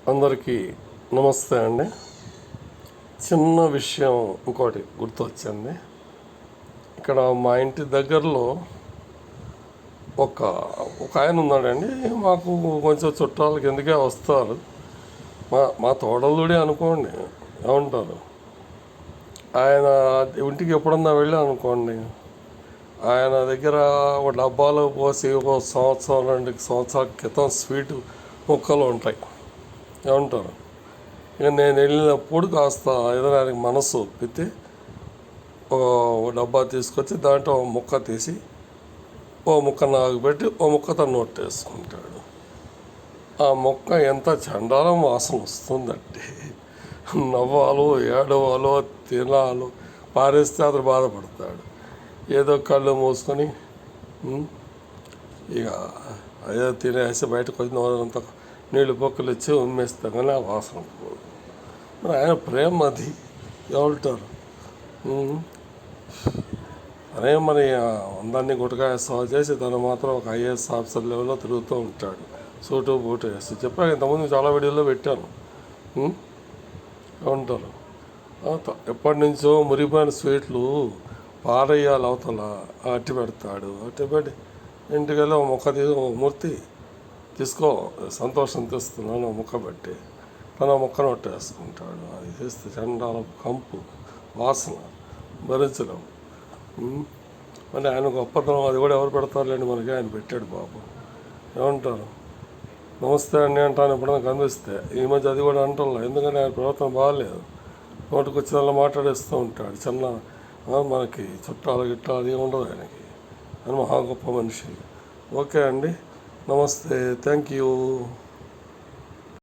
అందరికీ నమస్తే అండి. చిన్న విషయం ఇంకోటి గుర్తొచ్చింది. ఇక్కడ మా ఇంటి దగ్గరలో ఒక ఒక ఆయన ఉన్నాడండి. మాకు కొంచెం చుట్టాల కిందకే వస్తారు. మా తోడలుడే అనుకోండి, ఏమంటారు. ఆయన ఇంటికి ఎప్పుడన్నా వెళ్ళా అనుకోండి, ఆయన దగ్గర ఒక డబ్బాలో పోసి ఒక సంవత్సరం 2 సంవత్సరాల క్రితం స్వీటు ముక్కలు ఉంటాయి, ఏమంటారు. ఇక నేను వెళ్ళినప్పుడు కాస్త ఏదైనా ఆయనకి మనసు పెట్టి ఒక డబ్బా తీసుకొచ్చి దాంట్లో ఒక ముక్క తీసి ఓ ముక్క నాకు పెట్టి ఓ ముక్క తను నోట్ వేసుకుంటాడు. ఆ మొక్క ఎంత చండాలం వాసన వస్తుందంటే నవ్వాలో ఏడవాలో తినాలో పారేస్తే అతను బాధపడతాడు. ఏదో కళ్ళు మూసుకొని ఇక అదే తినేసి బయటకు వచ్చిన వాళ్ళంతా నీళ్ళు పొక్కలు ఇచ్చి ఉమ్మేస్తాం, కానీ ఆ వాసన పోదు. మరి ఆయన ప్రేమ అది, ఏమంటారు. అదే మరి అందరినీ గుటకాయ సాగు చేసి తను మాత్రం ఒక ఐఏఎస్ ఆఫీసర్ లెవెల్లో తిరుగుతూ ఉంటాడు, సూటు బూటు వేసి. చెప్పాను ఇంతకుముందు చాలా వీడియోలో పెట్టాను. ఏమంటారు. ఎప్పటి నుంచో మురిగిపోయిన స్వీట్లు పారేయాలి అవతల అట్టి పెడతాడు. అట్టి పెట్టి ఇంటికెళ్ళి ఒక మొక్క మూర్తి తీసుకో, సంతోషం తెస్తున్నాను ముక్క పెట్టి తన మొక్కను ఒట్టేసుకుంటాడు. అది చేస్తే చండాలం, కంపు, వాసన భరించడం. మరి ఆయన గొప్పతనం అది కూడా ఎవరు పెడతారులేండి, మనకి ఆయన పెట్టాడు బాబు. ఏమంటారు. నమస్తే అండి అంటాను ఎప్పుడైనా కనిపిస్తే. ఈ మధ్య అది కూడా అంటాను, ఎందుకంటే ఆయన ప్రవర్తన బాగాలేదు. నోటికి వచ్చిన మాట్లాడేస్తూ ఉంటాడు. చిన్న మనకి చుట్టాలు గిట్టాలు అది ఉండదు ఆయనకి. ఆయన మహా గొప్ప మనిషి. ఓకే అండి, నమస్తే, థ్యాంక్ యూ.